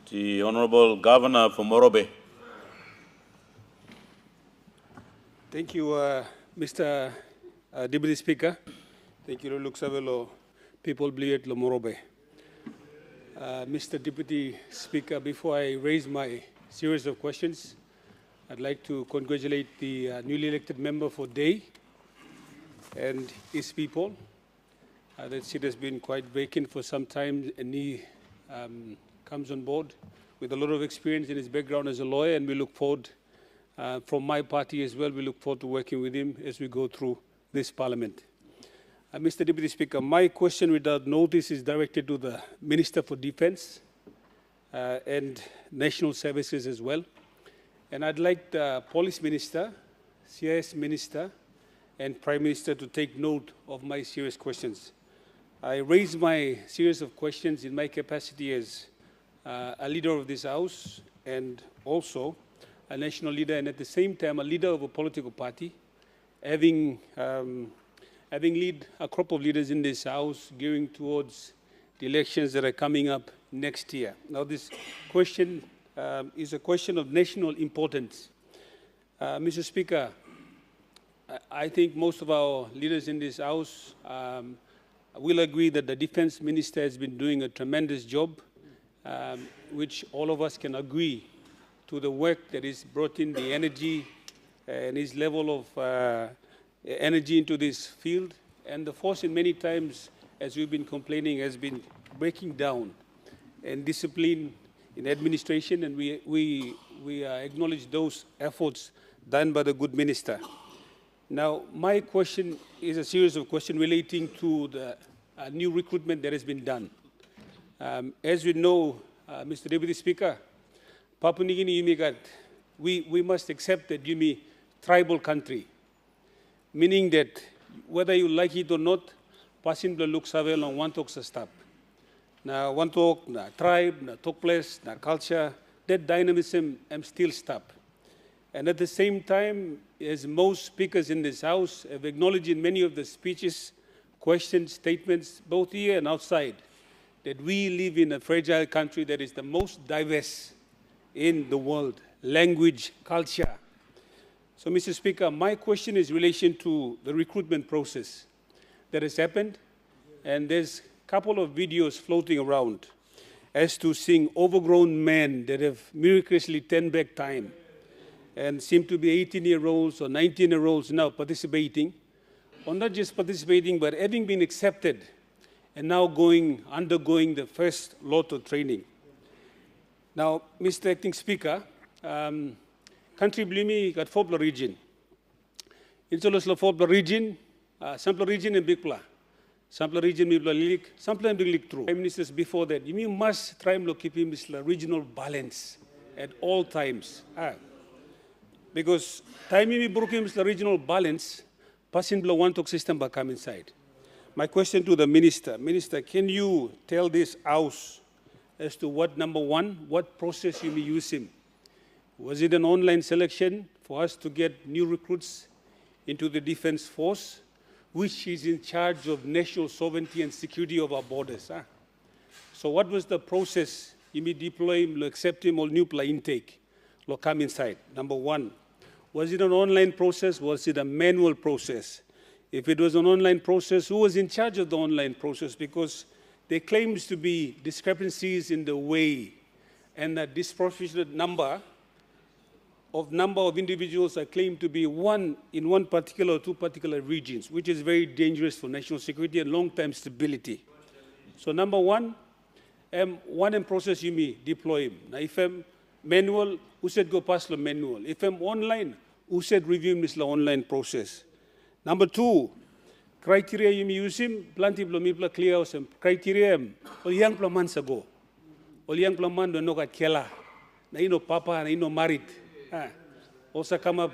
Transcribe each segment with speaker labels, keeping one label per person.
Speaker 1: the Honorable Governor for Morobe.
Speaker 2: Thank you, Mr. Deputy Speaker. Thank you, Luxavelo, people bleed Morobe. Mr. Deputy Speaker, before I raise my series of questions, I'd like to congratulate the newly elected member for Day and his people. That seat has been quite vacant for some time, and he comes on board with a lot of experience in his background as a lawyer, and we look forward, from my party as well, we look forward to working with him as we go through this parliament. Mr. Deputy Speaker, my question without notice is directed to the Minister for Defense and National Services as well. And I'd like the Police Minister, CIS Minister, and Prime Minister to take note of my serious questions. I raise my series of questions in my capacity as a leader of this House and also a national leader, and at the same time a leader of a political party, having led a crop of leaders in this House gearing towards the elections that are coming up next year. Now this question is a question of national importance. Mr. Speaker, I think most of our leaders in this House will agree that the Defense Minister has been doing a tremendous job, which all of us can agree to the work that is brought in, the energy and his level of energy into this field. And the force in many times, as we've been complaining, has been breaking down and discipline in administration, and we acknowledge those efforts done by the good minister. Now, my question is a series of questions relating to the new recruitment that has been done. As we know, Mr. Deputy Speaker, Papua New Guinea, we must accept that Yumi tribal country, meaning that whether you like it or not, passing the look savel on one talks a step. Na one talk, na tribe, na talk place, na culture, that dynamism am still stop. And at the same time, as most speakers in this House have acknowledged in many of the speeches, questions, statements, both here and outside, that we live in a fragile country that is the most diverse in the world, language, culture. So, Mr. Speaker, my question is in relation to the recruitment process that has happened, and there's a couple of videos floating around as to seeing overgrown men that have miraculously turned back time and seem to be 18-year-olds or 19-year-olds now participating, or not just participating, but having been accepted and now undergoing the first lot of training. Now, Mr. Acting Speaker, country Blimi got Fobla region. In Solosla Fobla region, Sampla region and Bigpla. Sampla region, Mibla Lilik, Sampla and Big through. Prime Ministers before that, you must try and keep him regional balance at all times. Because time you broke him the regional balance, passing below one talk system by come inside. My question to the Minister, can you tell this House as to what, number one, what process you may use him? Was it an online selection for us to get new recruits into the Defense Force, which is in charge of national sovereignty and security of our borders? So what was the process? You may deploy him, accept him, or new play intake, or come inside, number one. Was it an online process? Was it a manual process? If it was an online process, who was in charge of the online process? Because there claims to be discrepancies in the way and a disproportionate number of individuals are claimed to be in one particular or two particular regions, which is very dangerous for national security and long-term stability. So number one process you may deploy him. Now if I'm manual, who said go past the manual? If I'm online, who said review this online process? Number two, criteria you may use him, plenty of people clear some criteria, or young plumans ago. Or young plaman do not kela. Na ino papa, na ino married. Also come up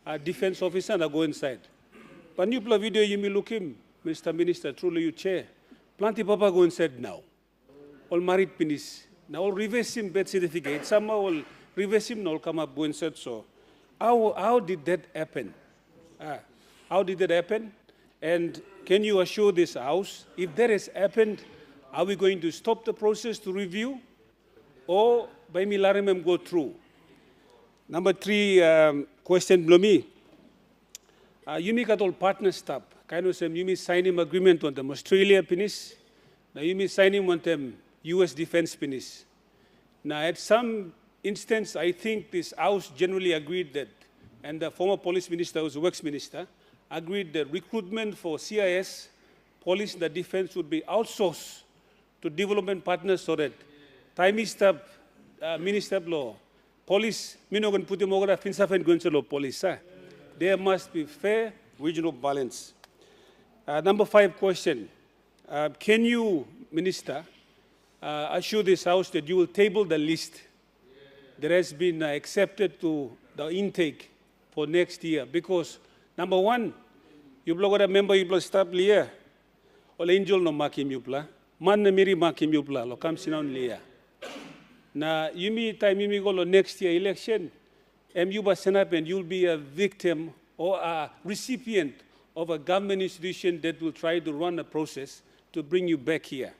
Speaker 2: a defense officer and go inside. But new video you may look him, Mr. Minister, truly you chair. Plenty papa go inside now. All married penis. Now all reverse him birth certificate. Somehow all reverse him now come up go inside. So how did that happen? How did that happen? And can you assure this House, if that has happened, are we going to stop the process to review? or by me larimem go through. Number 3 question below me. Yumi katol partner stop. Kaino sem yumi sign him agreement on them Australia pinis. Now yumi sign him on them US defense pinis. Now at some instance, I think this House generally agreed that, and the former police minister, who was the works minister, agreed that recruitment for CIS, police and the defense would be outsourced to development partners so that time step minister law, police, minogan putimogara finsafen gunselo police. There must be fair regional balance. Number 5 question. Can you, Minister, assure this House that you will table the list that has been accepted to the intake for next year? Because number 1, you block a member you block stop liya, or angel no makim you pla, man na miri makim you pla, lo kam sinan liya. Na yumi time yumi go next year election, you ba senap and you'll be a victim or a recipient of a government institution that will try to run a process to bring you back here.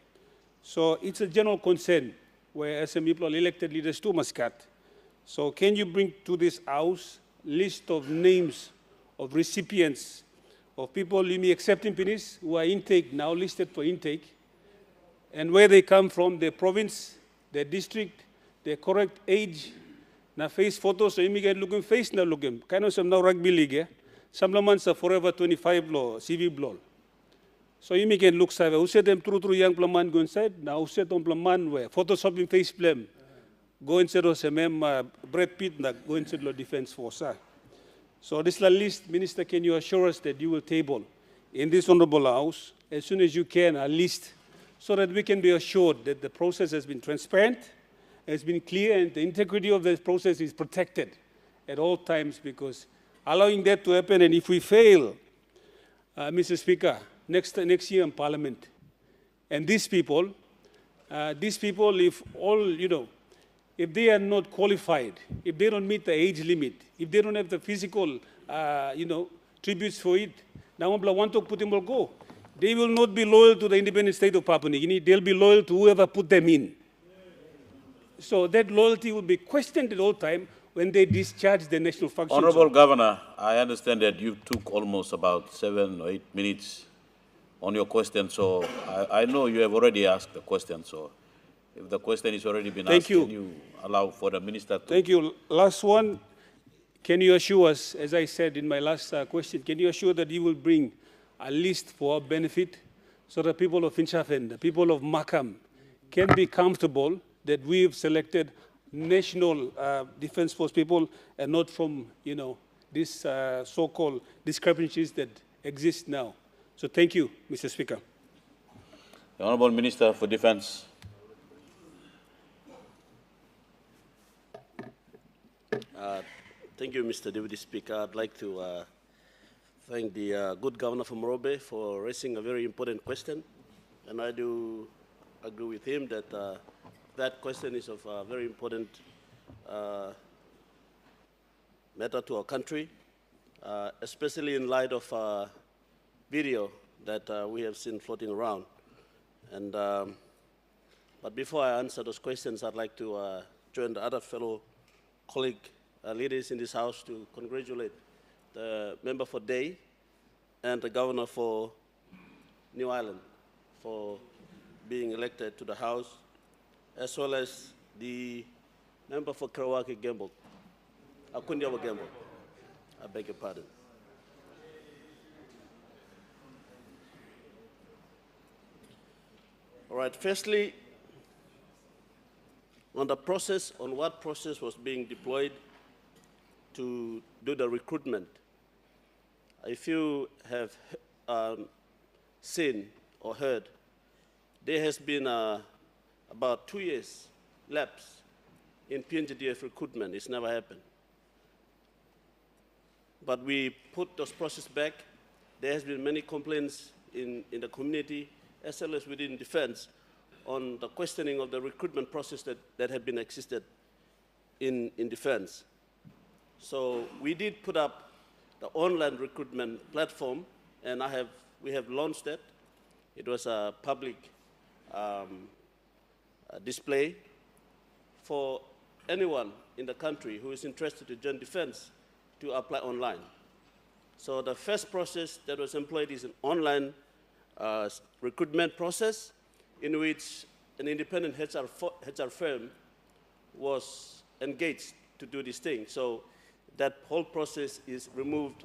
Speaker 2: So it's a general concern where SM people elected leaders too must cut. So can you bring to this House list of names of recipients of people you may accepting penis who are intake now listed for intake, and where they come from, their province, their district, their correct age, na face photos, so you get looking face na looking. Kind of some now rugby league, some months are forever 25 law, CV law. So you make it look savvy. Who said them true young plaman go inside? Now who said on plaman where photoshopping face blame. Go inside of some Brad Pitt na go inside the defense force. So this list, Minister, can you assure us that you will table in this honorable House as soon as you can a list so that we can be assured that the process has been transparent, has been clear, and the integrity of the process is protected at all times, because allowing that to happen, and if we fail, Mr. Speaker, next year in Parliament, and these people, if all, if they are not qualified, if they don't meet the age limit, if they don't have the physical, tributes for it, now want to put them will go. They will not be loyal to the independent state of Papua New Guinea. They'll be loyal to whoever put them in. So that loyalty will be questioned at all time when they discharge their national functions.
Speaker 1: Honorable Governor, I understand that you took almost about 7 or 8 minutes on your question, so I know you have already asked the question, so if the question is already been asked, can you allow for the Minister to...
Speaker 2: Thank you. Last one, can you assure us, as I said in my last question, can you assure that you will bring a list for our benefit so the people of Finchafen, the people of Makam can be comfortable that we've selected national defense force people and not from, these so-called discrepancies that exist now. So thank you, Mr. Speaker.
Speaker 1: The Honourable Minister for Defence.
Speaker 3: Thank you, Mr. Deputy Speaker. I'd like to thank the good governor from Morobe for raising a very important question. And I do agree with him that that question is of a very important matter to our country, especially in light of video that we have seen floating around. And, but before I answer those questions, I'd like to join the other fellow colleague leaders in this House to congratulate the member for Day and the governor for New Ireland for being elected to the House, as well as the member for Karawaki Gamble, Akundiawa Gamble. I beg your pardon. All right, firstly, on the process, on what process was being deployed to do the recruitment. If you have seen or heard, there has been about 2 years lapse in PNGDF recruitment. It's never happened. But we put those processes back. There has been many complaints in the community, as well as within defense, on the questioning of the recruitment process that had been existed in defense. So we did put up the online recruitment platform, and we have launched it. It was a public display for anyone in the country who is interested to join defense to apply online. So the first process that was employed is an online recruitment process in which an independent HR firm was engaged to do this thing. So that whole process is removed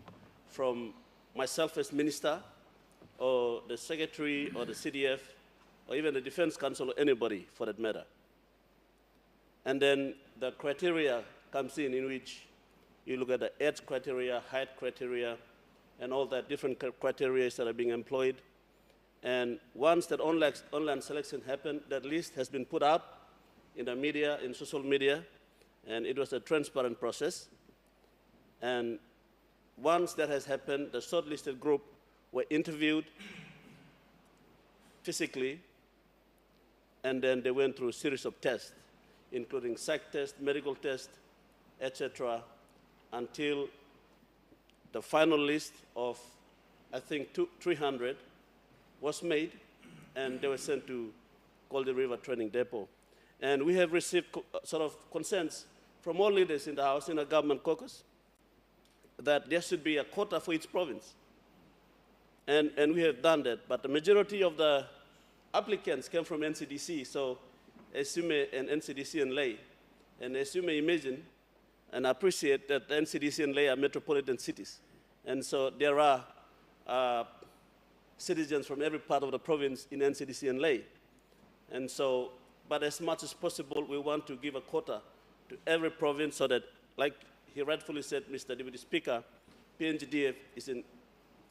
Speaker 3: from myself as minister, or the secretary, or the CDF, or even the Defense Council, or anybody for that matter. And then the criteria comes in which you look at the age criteria, height criteria, and all that different criteria that are being employed. And once that online selection happened, that list has been put out in the media, in social media, and it was a transparent process. And once that has happened, the shortlisted group were interviewed physically, and then they went through a series of tests, including psych test, medical test, etc., until the final list of, I think, 300 was made, and they were sent to Golden River Training Depot. And we have received sort of consents from all leaders in the House, in the government caucus, that there should be a quota for each province. And we have done that, but the majority of the applicants came from NCDC, so as you may, and NCDC and lay. And as you may imagine and appreciate that NCDC and lay are metropolitan cities. And so there are citizens from every part of the province in NCDC and lay. And so, but as much as possible, we want to give a quota to every province so that, like he rightfully said, Mr. Deputy Speaker, PNGDF is a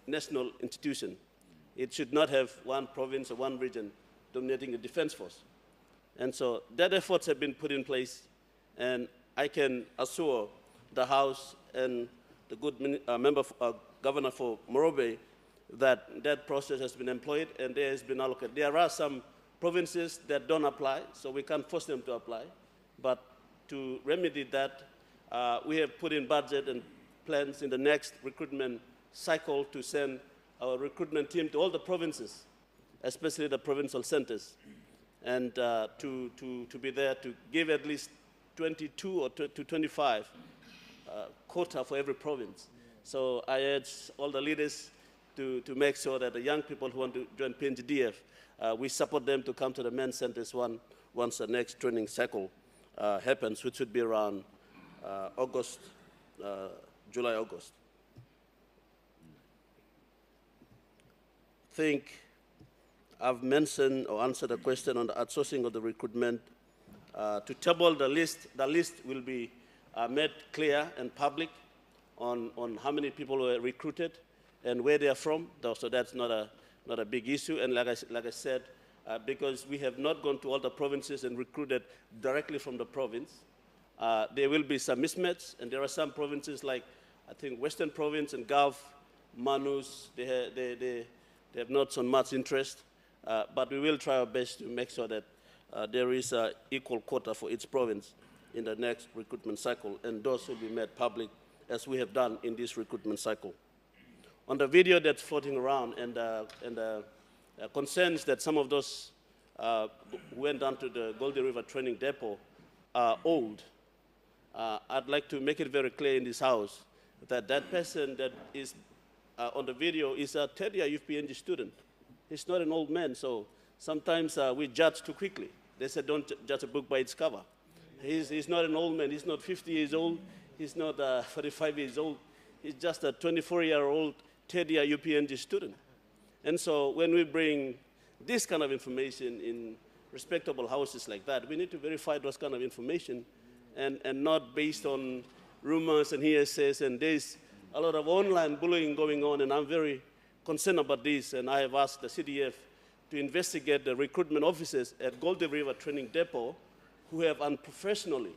Speaker 3: national institution. It should not have one province or one region dominating the defense force. And so that efforts have been put in place, and I can assure the House and the good governor for Morobe that that process has been employed and there has been allocated. There are some provinces that don't apply, so we can't force them to apply. But to remedy that, we have put in budget and plans in the next recruitment cycle to send our recruitment team to all the provinces, especially the provincial centers, and to be there to give at least 22 or to 25 quota for every province. So I urge all the leaders to make sure that the young people who want to join PNGDF, we support them to come to the main centers once the next training cycle happens, which should be around July, August. I think I've mentioned or answered a question on the outsourcing of the recruitment. To table the list will be made clear and public on how many people were recruited and where they are from. So that's not a big issue. And like I said, because we have not gone to all the provinces and recruited directly from the province, there will be some mismatch. And there are some provinces like, I think, Western Province and Gulf, Manus, they have not so much interest. But we will try our best to make sure that there is an equal quota for each province in the next recruitment cycle, and those will be made public as we have done in this recruitment cycle. On the video that's floating around and concerns that some of those who went down to the Golden River Training Depot are old, I'd like to make it very clear in this House that that person that is on the video is a third-year UPNG student. He's not an old man, so sometimes we judge too quickly. They said don't judge a book by its cover. He's not an old man. He's not 50 years old. He's not 45 years old. He's just a 24-year-old third-year UPNG student. And so when we bring this kind of information in respectable houses like that, we need to verify those kind of information and not based on rumors and hearsays. And there's a lot of online bullying going on, and I'm very concerned about this. And I have asked the CDF to investigate the recruitment officers at Golden River Training Depot who have unprofessionally,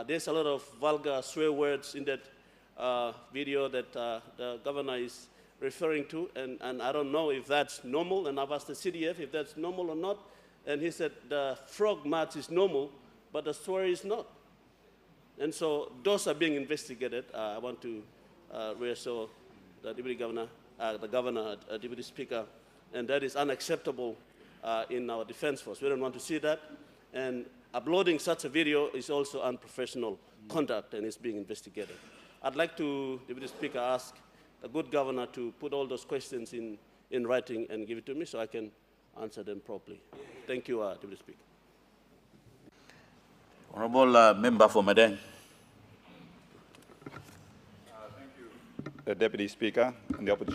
Speaker 3: there's a lot of vulgar swear words in that video that the governor is referring to, and I don't know if that's normal, and I've asked the CDF if that's normal or not, and he said the frog march is normal, but the swear is not. And so those are being investigated. I want to reassure the Deputy Governor, Deputy Speaker, and that is unacceptable in our defense force. We don't want to see that. And uploading such a video is also unprofessional conduct and is being investigated. I'd like to, Deputy Speaker, ask the good governor to put all those questions in writing and give it to me so I can answer them properly. Thank you, Deputy Speaker.
Speaker 1: Honorable Member for Madang.
Speaker 4: Deputy Speaker and the opposition.